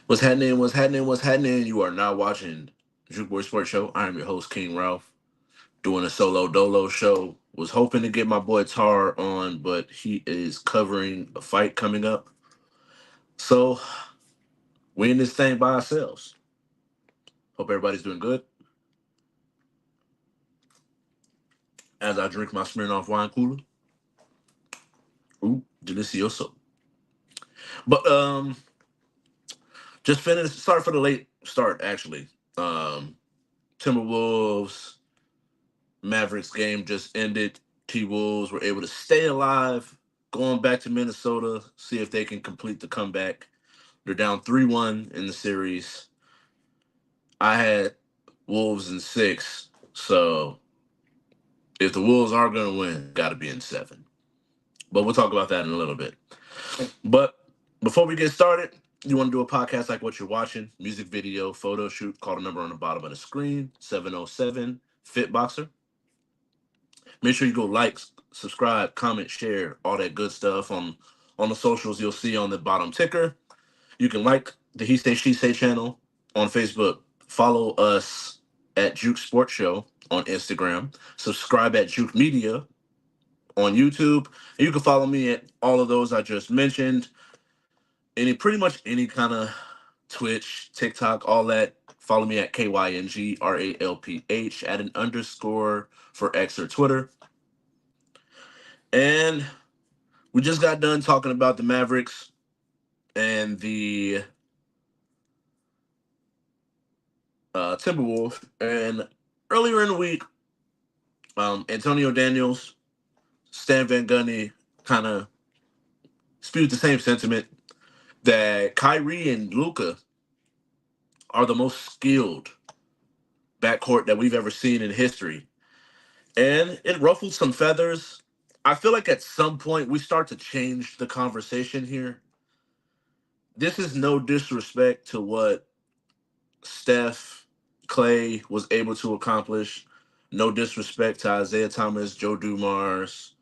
What's happening? What's happening? What's happening? You are now watching J.U.K Sports Show. I am your host, King Ralph, doing a solo dolo show. Was hoping to get my boy Tar on, but he is covering a fight coming up. So we in this thing by ourselves. Hope everybody's doing good. As I drink my Smirnoff wine cooler. Ooh, delicioso. But just finished. Sorry for the late start. Actually, Timberwolves Mavericks game just ended. T Wolves were able to stay alive, going back to Minnesota, see if they can complete the comeback. They're down 3-1 in the series. I had Wolves in six, so if the Wolves are going to win, got to be in seven. But we'll talk about that in a little bit. But before we get started, you want to do a podcast like what you're watching, music video, photo shoot, call the number on the bottom of the screen, 707 Fitboxer. Make sure you go like, subscribe, comment, share, all that good stuff on the socials you'll see on the bottom ticker. You can like the He Say She Say channel on Facebook. Follow us at Juke Sports Show on Instagram. Subscribe at Juke Media on YouTube. And you can follow me at all of those I just mentioned. Pretty much any kind of Twitch, TikTok, all that. Follow me at KYNGRALPH at an underscore for X or Twitter. And we just got done talking about the Mavericks and the Timberwolves. And earlier in the week, Antonio Daniels, Stan Van Gundy kind of spewed the same sentiment that Kyrie and Luka are the most skilled backcourt that we've ever seen in history. And it ruffled some feathers. I feel like at some point we start to change the conversation here. This is no disrespect to what Steph, Clay was able to accomplish. No disrespect to Isaiah Thomas, Joe Dumars,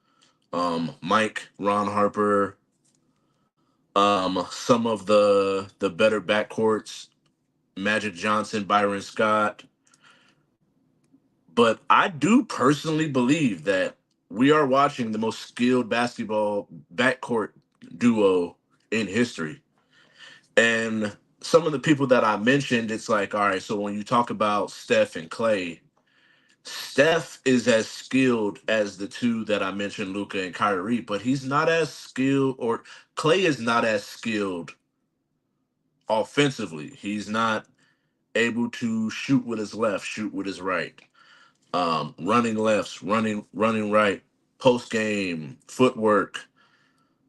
Mike, Ron Harper, some of the better backcourts, Magic Johnson, Byron Scott. But I do personally believe that we are watching the most skilled basketball backcourt duo in history. And some of the people that I mentioned, it's like, all right, so when you talk about Steph and Clay, Steph is as skilled as the two that I mentioned, Luca and Kyrie, but he's not as skilled, or Clay is not as skilled offensively. He's not able to shoot with his left, shoot with his right, running lefts, running right, post game, footwork,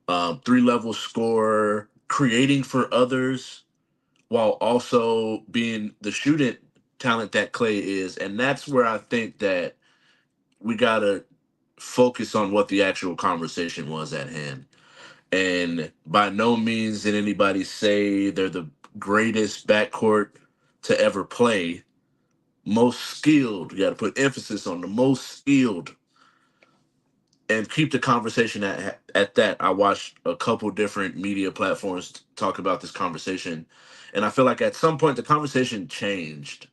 three-level score, creating for others while also being the shooting talent that Clay is. And that's where I think that we gotta focus on what the actual conversation was at hand. And by no means did anybody say they're the greatest backcourt to ever play. Most skilled. You got to put emphasis on the most skilled and keep the conversation at that. I watched a couple different media platforms talk about this conversation, and I feel like at some point the conversation changed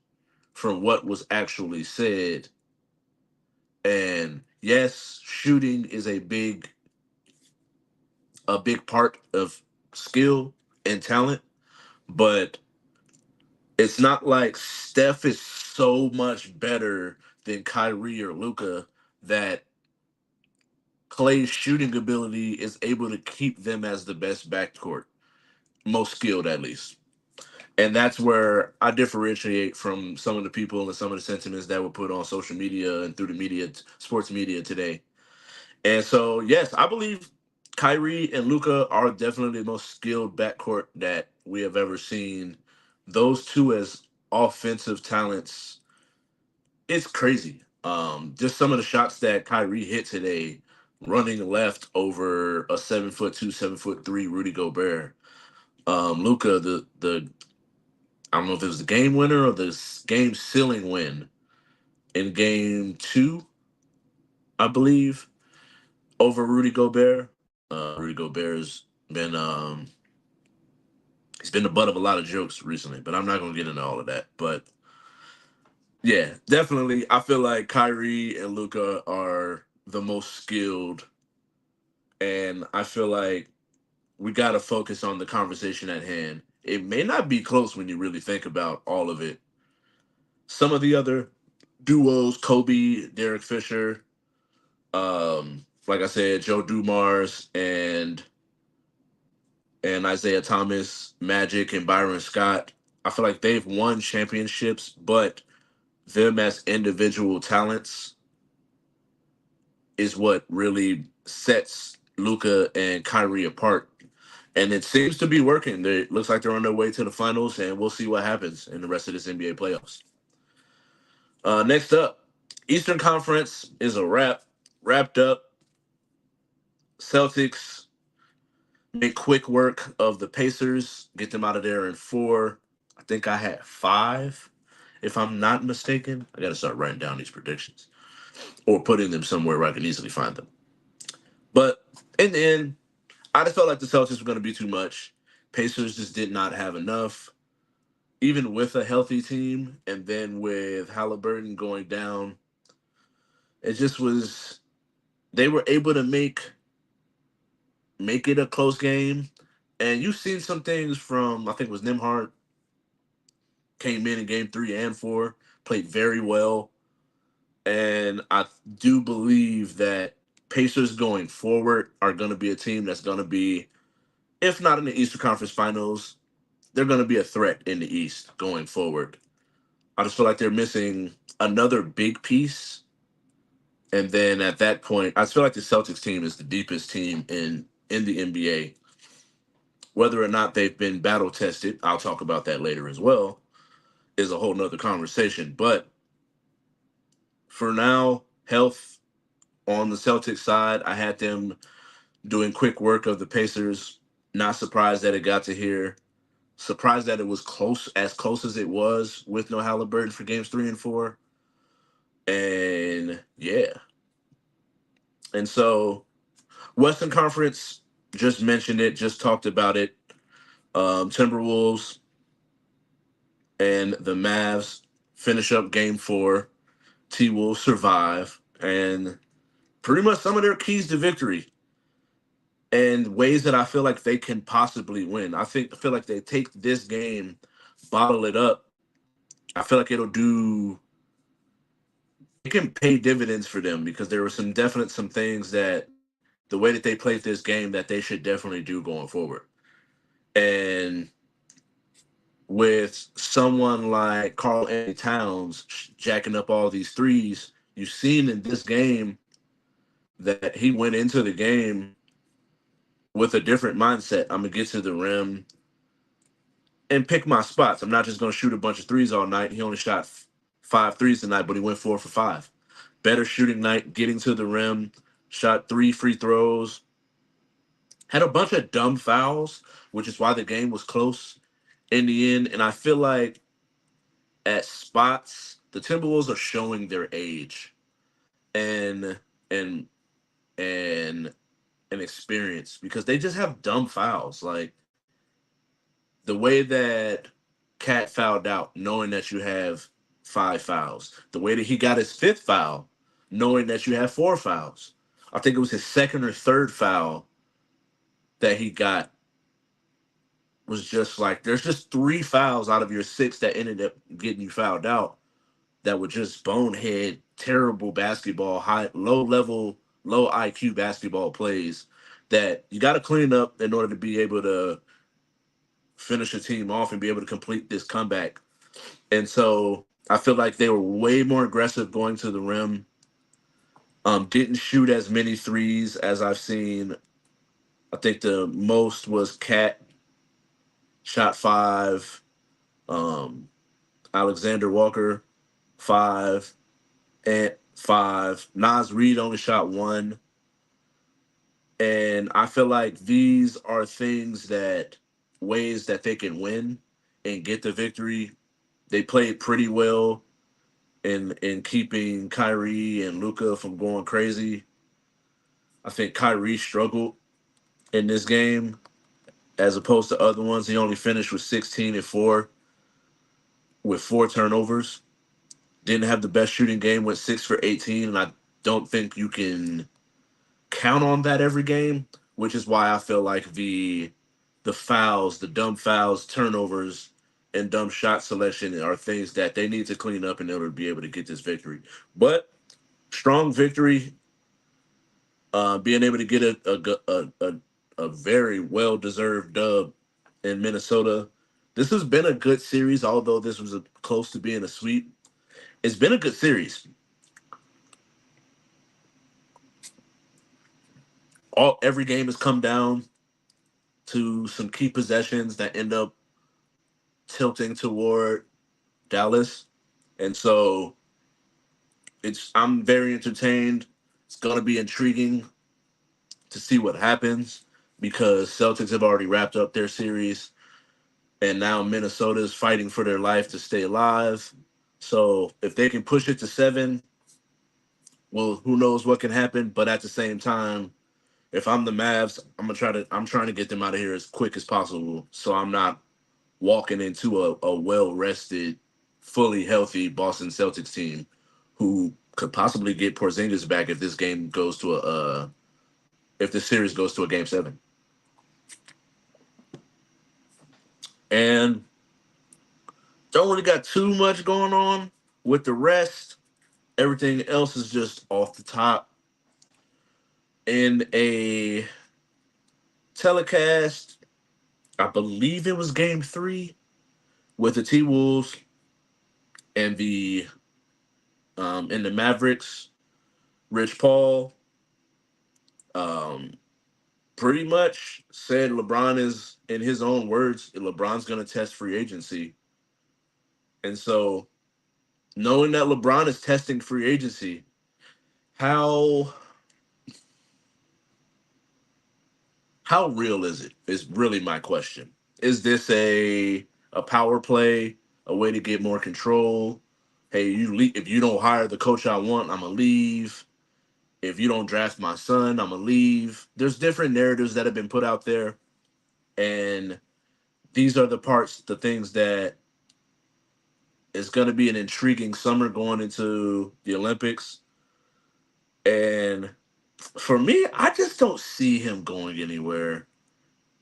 from what was actually said. And yes, shooting is a big part of skill and talent, but it's not like Steph is so much better than Kyrie or Luca that Clay's shooting ability is able to keep them as the best backcourt, most skilled at least. And that's where I differentiate from some of the people and some of the sentiments that were put on social media and through the media, sports media today. And so, yes, I believe Kyrie and Luca are definitely the most skilled backcourt that we have ever seen. Those two as offensive talents, it's crazy. Just some of the shots that Kyrie hit today, running left over a 7'2", 7'3" Rudy Gobert. Luca, the I don't know if it was the game winner or the game sealing win in game two, I believe, over Rudy Gobert. Rudy Gobert's been He's been the butt of a lot of jokes recently, but I'm not gonna get into all of that. But yeah, definitely, I feel like Kyrie and Luca are the most skilled, and I feel like we got to focus on the conversation at hand. It may not be close when you really think about all of it. Some of the other duos, Kobe, Derek Fisher, like I said, Joe Dumars and Isaiah Thomas, Magic, and Byron Scott. I feel like they've won championships, but them as individual talents is what really sets Luca and Kyrie apart. And it seems to be working. It looks like they're on their way to the finals, and we'll see what happens in the rest of this NBA playoffs. Next up, Eastern Conference is a wrapped up. Celtics make quick work of the Pacers, get them out of there in four. I think I had five, if I'm not mistaken. I got to start writing down these predictions or putting them somewhere where I can easily find them. But in the end, I just felt like the Celtics were going to be too much. Pacers just did not have enough, even with a healthy team. And then with Halliburton going down, it just was, they were able to make it a close game. And you've seen some things from, I think it was Nimhart, came in game 3 and 4, played very well. And I do believe that Pacers going forward are going to be a team that's going to be, if not in the Eastern Conference Finals, they're going to be a threat in the East going forward. I just feel like they're missing another big piece. And then at that point, I just feel like the Celtics team is the deepest team in the NBA. Whether or not they've been battle tested, I'll talk about that later as well, is a whole nother conversation. But for now, health on the Celtics side, I had them doing quick work of the Pacers. Not surprised that it got to here. Surprised that it was close as it was with no Halliburton for games 3 and 4. And yeah. And so Western Conference, just mentioned it, just talked about it. Timberwolves and the Mavs finish up game 4. T Wolves survive. And pretty much some of their keys to victory and ways that I feel like they can possibly win. I feel like they take this game, bottle it up. I feel like it can pay dividends for them because there were some things that the way that they played this game that they should definitely do going forward. And with someone like Carl Anthony Towns jacking up all these threes, you've seen in this game that he went into the game with a different mindset. I'm gonna get to the rim and pick my spots. I'm not just gonna shoot a bunch of threes all night. He only shot 5 threes tonight, but he went 4 for 5. Better shooting night, getting to the rim, shot 3 free throws, had a bunch of dumb fouls, which is why the game was close in the end. And I feel like at spots, the Timberwolves are showing their age and and and and experience because they just have dumb fouls. Like the way that Cat fouled out, knowing that you have 5 fouls. The way that he got his 5th foul, knowing that you have 4 fouls. I think it was his second or third foul that he got was just like there's just 3 fouls out of your 6 that ended up getting you fouled out that were just bonehead, terrible basketball, low level, low IQ basketball plays that you got to clean up in order to be able to finish a team off and be able to complete this comeback. And so I feel like they were way more aggressive going to the rim. Didn't shoot as many threes as I've seen. I think the most was Cat shot 5. Um, Alexander Walker 5 and 5. Nas Reed only shot 1. And I feel like these are ways that they can win and get the victory. They played pretty well in keeping Kyrie and Luca from going crazy. I think Kyrie struggled in this game. as opposed to other ones. He only finished with 16 and 4 with 4 turnovers. Didn't have the best shooting game, went 6 for 18, and I don't think you can count on that every game, which is why I feel like the fouls, the dumb fouls, turnovers, and dumb shot selection are things that they need to clean up in order to be able to get this victory. But strong victory, being able to get a very well deserved dub in Minnesota. This has been a good series, although this was close to being a sweep. It's been a good series. Every game has come down to some key possessions that end up tilting toward Dallas, and so I'm very entertained. It's gonna be intriguing to see what happens because Celtics have already wrapped up their series, and now Minnesota is fighting for their life to stay alive. So if they can push it to 7, well, who knows what can happen? But at the same time, if I'm the Mavs, I'm trying to get them out of here as quick as possible, so I'm not walking into a well rested, fully healthy Boston Celtics team who could possibly get Porzingis back if this game goes to if this series goes to a game 7. And don't really got too much going on with the rest. Everything else is just off the top. In a telecast, I believe it was game 3 with the T Wolves and the Mavericks. Rich Paul um, pretty much said LeBron is, in his own words, LeBron's going to test free agency. And so, knowing that LeBron is testing free agency, how how real is it? Is really my question. Is this a power play, a way to get more control? Hey, if you don't hire the coach I want, I'm gonna leave. If you don't draft my son, I'm gonna leave. There's different narratives that have been put out there, and these are the things that is going to be an intriguing summer going into the Olympics. And for me, I just don't see him going anywhere.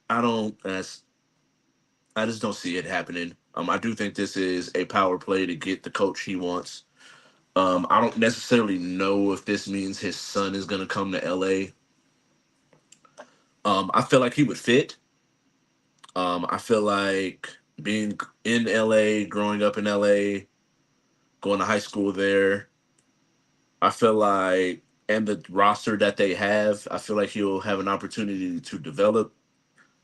I don't. I just don't see it happening. I do think this is a power play to get the coach he wants. I don't necessarily know if this means his son is going to come to LA. I feel like he would fit. I feel like being in LA, growing up in LA, going to high school there, I feel like, and the roster that they have, I feel like he'll have an opportunity to develop.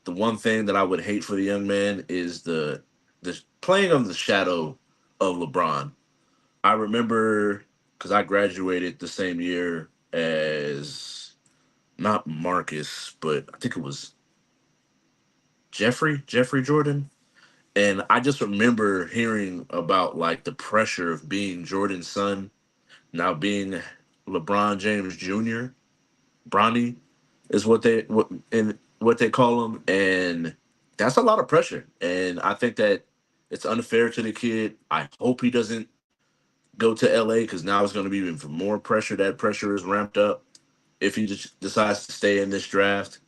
The one thing that I would hate for the young man is the playing on the shadow of LeBron. I remember because I graduated the same year as not Marcus, but I think it was Jeffrey Jordan. And I just remember hearing about like the pressure of being Jordan's son, now being LeBron James Jr. Bronny is what they call him, and that's a lot of pressure. And I think that it's unfair to the kid. I hope he doesn't go to LA because now it's going to be even more pressure. That pressure is ramped up if he just decides to stay in this draft.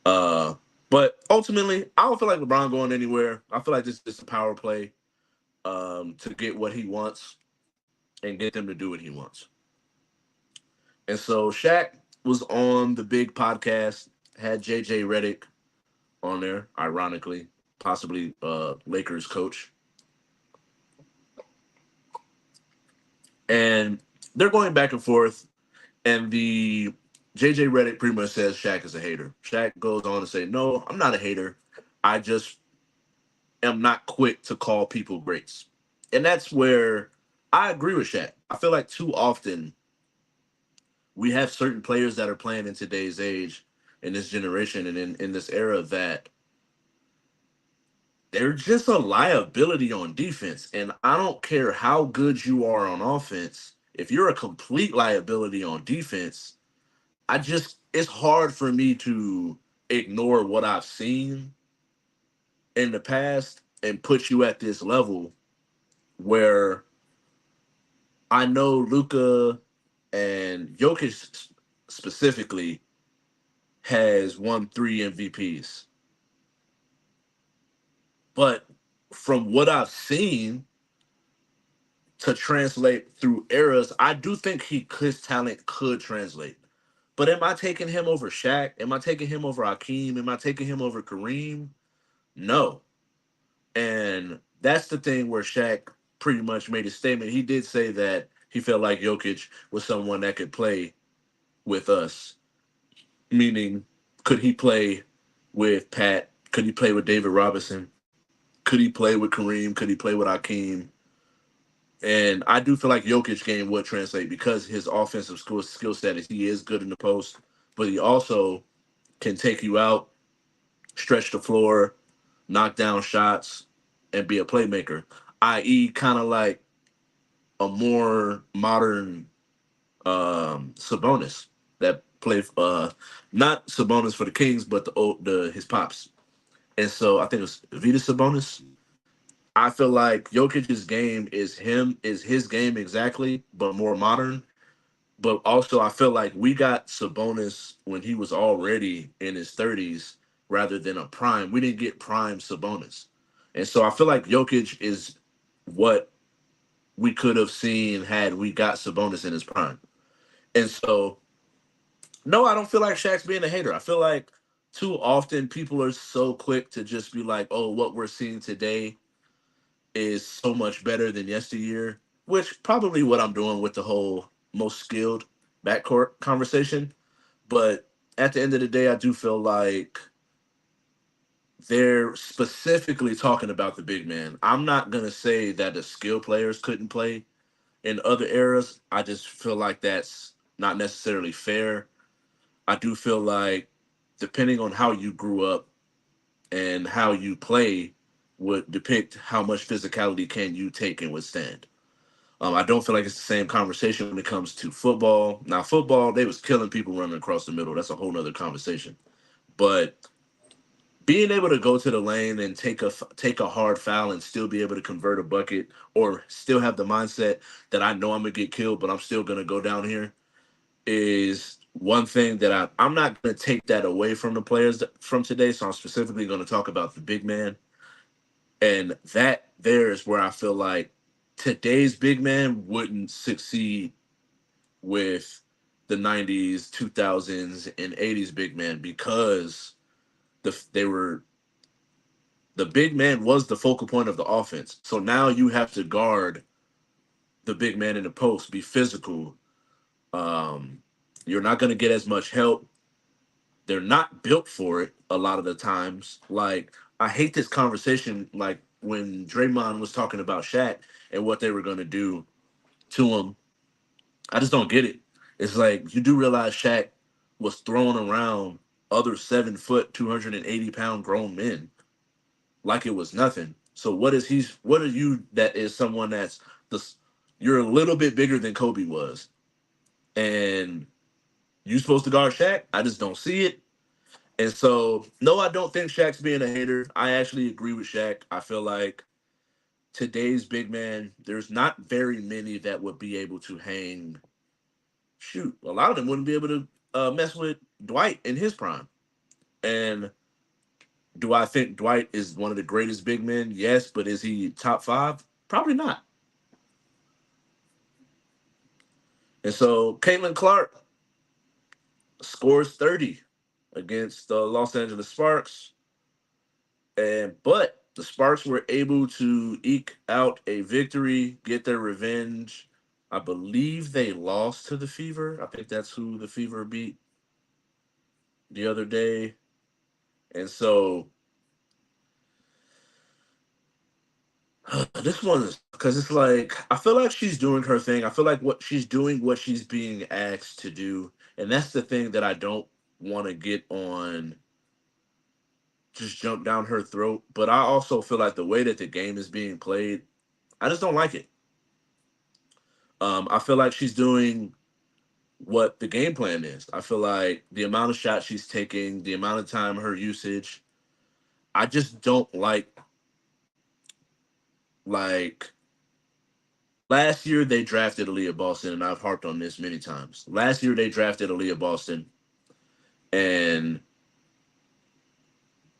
Uh, but ultimately, I don't feel like LeBron going anywhere. I feel like this is a power play to get what he wants and get them to do what he wants. And so Shaq was on the big podcast, had JJ Redick on there, ironically, possibly Lakers coach. And they're going back and forth. And the JJ Redick pretty much says Shaq is a hater. Shaq goes on to say, no, I'm not a hater. I just am not quick to call people greats. And that's where I agree with Shaq. I feel like too often we have certain players that are playing in today's age, in this generation, and in this era that they're just a liability on defense. And I don't care how good you are on offense. If you're a complete liability on defense, it's hard for me to ignore what I've seen. in the past and put you at this level where I know Luca and Jokic specifically has won 3 MVPs. But from what I've seen to translate through eras, I do think his talent could translate. But am I taking him over Shaq? Am I taking him over Hakeem? Am I taking him over Kareem? No. And that's the thing where Shaq pretty much made a statement. He did say that he felt like Jokic was someone that could play with us, meaning could he play with Pat? Could he play with David Robinson? Could he play with Kareem? Could he play with Hakeem? And I do feel like Jokic game would translate because his offensive skill set is he is good in the post, but he also can take you out, stretch the floor, knock down shots, and be a playmaker. I.e., kind of like a more modern Sabonis that play not Sabonis for the Kings, but the his pops. And so I think it was Vita Sabonis. I feel like Jokic's game is his game exactly, but more modern. But also, I feel like we got Sabonis when he was already in his 30s rather than a prime. We didn't get prime Sabonis. And so I feel like Jokic is what we could have seen had we got Sabonis in his prime. And so, no, I don't feel like Shaq's being a hater. I feel like too often people are so quick to just be like, oh, what we're seeing today is so much better than yesteryear, which probably what I'm doing with the whole most skilled backcourt conversation. But at the end of the day, I do feel like they're specifically talking about the big man. I'm not going to say that the skill players couldn't play in other eras. I just feel like that's not necessarily fair. I do feel like depending on how you grew up and how you play would depict how much physicality can you take and withstand. I don't feel like it's the same conversation when it comes to football. Now, football, they was killing people running across the middle. That's a whole nother conversation. But being able to go to the lane and take a hard foul and still be able to convert a bucket or still have the mindset that I know I'm gonna get killed, but I'm still gonna go down here is one thing that I'm not gonna take that away from the players from today. So I'm specifically gonna talk about the big man, and that there is where I feel like today's big man wouldn't succeed with the 90s, 2000s, and 80s big man because they were the big man was the focal point of the offense. So now you have to guard the big man in the post, be physical. Um, you're not going to get as much help. They're not built for it a lot of the times. Like I hate this conversation. Like when Draymond was talking about Shaq and what they were going to do to him, I just don't get it. It's like you do realize Shaq was throwing around other 7 foot, 280 pound grown men like it was nothing. So what are you that is someone that's the you're a little bit bigger than Kobe was. And you supposed to guard Shaq? I just don't see it. And so no, I don't think Shaq's being a hater. I actually agree with Shaq. I feel like today's big man, there's not very many that would be able to hang shoot. A lot of them wouldn't be able to mess with Dwight in his prime. And do I think Dwight is one of the greatest big men? Yes, but is he top five? Probably not. And so Caitlin Clark scores 30 against the Los Angeles Sparks. And but the Sparks were able to eke out a victory, get their revenge. I believe they lost to the Fever. I think that's who the Fever beat the other day. And so this one is because it's like I feel like she's doing her thing. I feel like what she's being asked to do, and that's the thing that I don't want to get on just jump down her throat. But I also feel like the way that the game is being played, I just don't like it. I feel like she's doing what the game plan is. I feel like the amount of shots she's taking, the amount of time her usage, I just don't like last year they drafted Aaliyah Boston, and I've harped on this many times. Last year they drafted Aaliyah Boston, and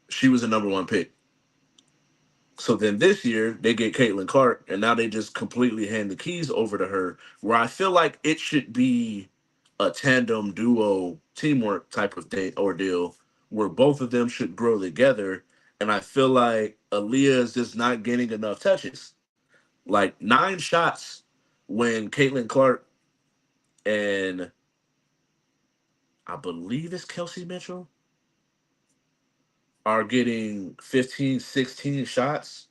she was a number one pick. So then this year they get Caitlin Clark, and now they just completely hand the keys over to her. Where I feel like it should be a tandem duo teamwork type of thing or deal, where both of them should grow together. And I feel like Aaliyah is just not getting enough touches. Like 9 shots when Caitlin Clark and I believe it's Kelsey Mitchell are getting 15, 16 shots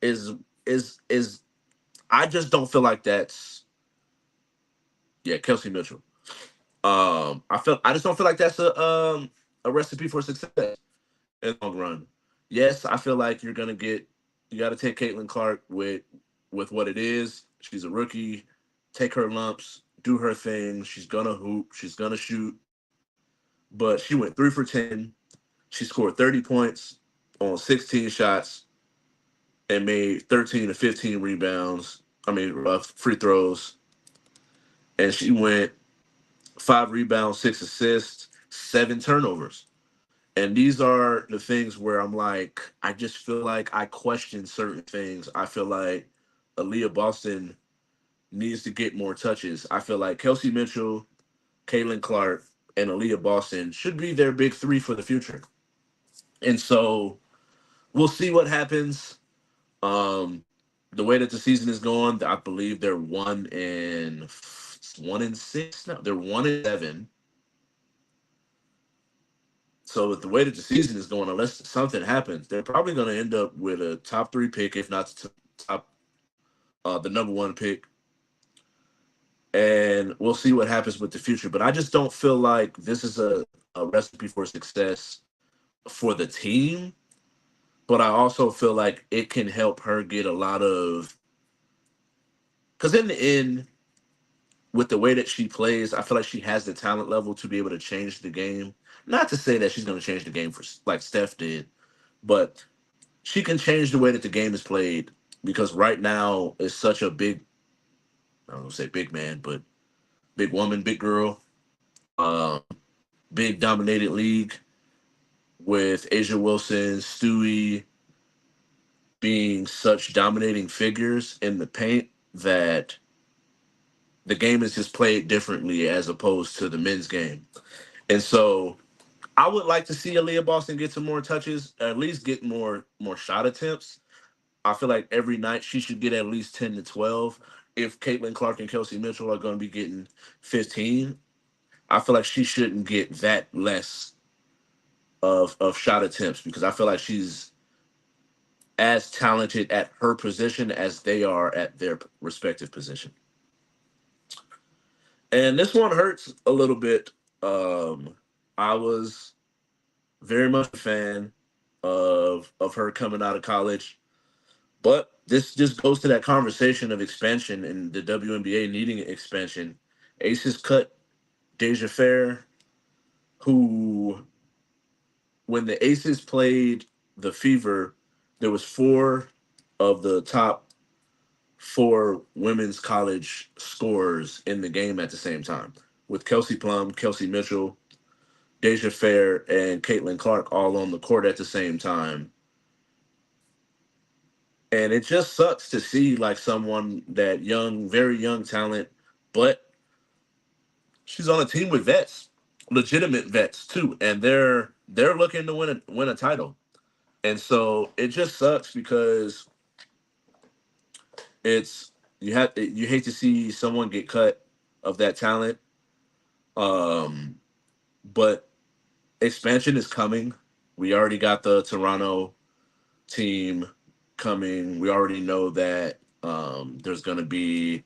is is I just don't feel like that's yeah, Kelsey Mitchell. I just don't feel like that's a recipe for success in the long run. Yes, I feel like you got to take Caitlin Clark with what it is. She's a rookie. Take her lumps, do her thing. She's gonna hoop. She's gonna shoot. But she went 3 for 10. She scored 30 points on 16 shots and made 13 to 15 rebounds. I mean, free throws. And she went 5 rebounds, 6 assists, 7 turnovers. And these are the things where I'm like, I just feel like I question certain things. I feel like Aaliyah Boston needs to get more touches. I feel like Kelsey Mitchell, Caitlin Clark, and Aaliyah Boston should be their big three for the future. And so we'll see what happens. Um, the way that the season is going, I believe they're 1-6 now. They're 1-7. So with the way that the season is going, unless something happens, they're probably going to end up with a top three pick, if not top the number one pick. And we'll see what happens with the future. But I just don't feel like this is a recipe for success for the team. But I also feel like it can help her get a lot of because in the end, with the way that she plays, I feel like she has the talent level to be able to change the game. Not to say that she's going to change the game for like Steph did, but she can change the way that the game is played because right now it's such a big, I don't want to say big man, but big woman, big girl, uh, big dominated league with Asia Wilson, Stewie being such dominating figures in the paint that the game is just played differently as opposed to the men's game. And so I would like to see Aaliyah Boston get some more touches, at least get more shot attempts. I feel like every night she should get at least 10 to 12. If Caitlin Clark and Kelsey Mitchell are going to be getting 15, I feel like she shouldn't get that less of shot attempts because I feel like she's as talented at her position as they are at their respective position. And this one hurts a little bit. I was very much a fan of her coming out of college. But this just goes to that conversation of expansion and the WNBA needing expansion. Aces cut Deja Fair, who when the Aces played the Fever, there was four of the top four women's college scorers in the game at the same time, with Kelsey Plum, Kelsey Mitchell, Deja Fair, and Caitlin Clark all on the court at the same time. And it just sucks to see like someone that young, very young talent, but she's on a team with vets, legitimate vets too, and they're looking to win a title. And so it just sucks because it's you hate to see someone get cut of that talent. Um, but expansion is coming. We already got the Toronto team coming. We already know that there's going to be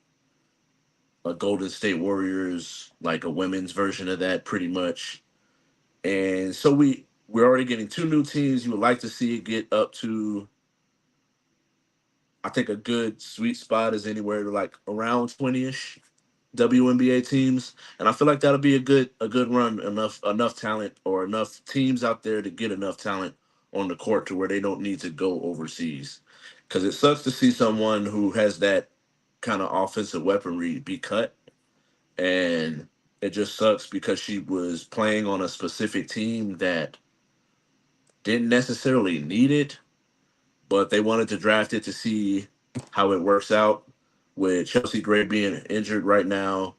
a Golden State Warriors, like a women's version of that, pretty much. And so we're already getting two new teams. You would like to see it get up to, I think, a good sweet spot is anywhere to like around 20ish WNBA teams, and I feel like that'll be a good run. Enough talent or enough teams out there to get enough talent on the court to where they don't need to go overseas. Because it sucks to see someone who has that kind of offensive weaponry be cut. And it just sucks because she was playing on a specific team that didn't necessarily need it, but they wanted to draft it to see how it works out with Chelsea Gray being injured right now.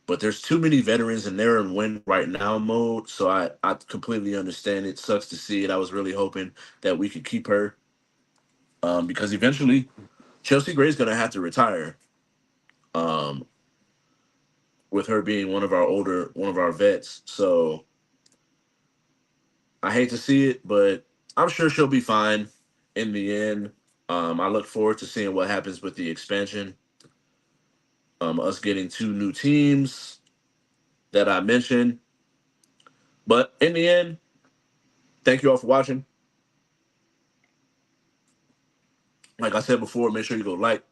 But there's too many veterans and they're in win right now mode. So I completely understand it. Sucks to see it. I was really hoping that we could keep her because eventually Chelsea Gray's going to have to retire um, with her being one of our vets. So I hate to see it, but I'm sure she'll be fine in the end. I look forward to seeing what happens with the expansion. Us getting two new teams that I mentioned. But in the end, thank you all for watching. Like I said before, make sure you go like,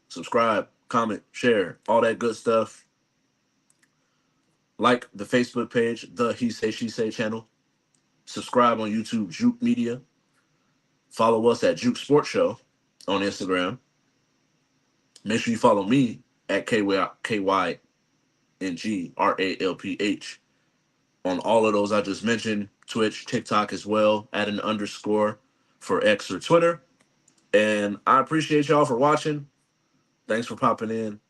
subscribe, comment, share, all that good stuff. Like the Facebook page, the He Say She Say channel. Subscribe on YouTube, Juke Media. Follow us at Juke Sports Show on Instagram. Make sure you follow me at KYNGRALPH on all of those I just mentioned. Twitch, TikTok as well. Add an underscore for X or Twitter. And I appreciate y'all for watching. Thanks for popping in.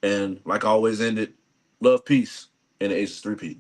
And like I always ended, love, peace, and the Aces 3P.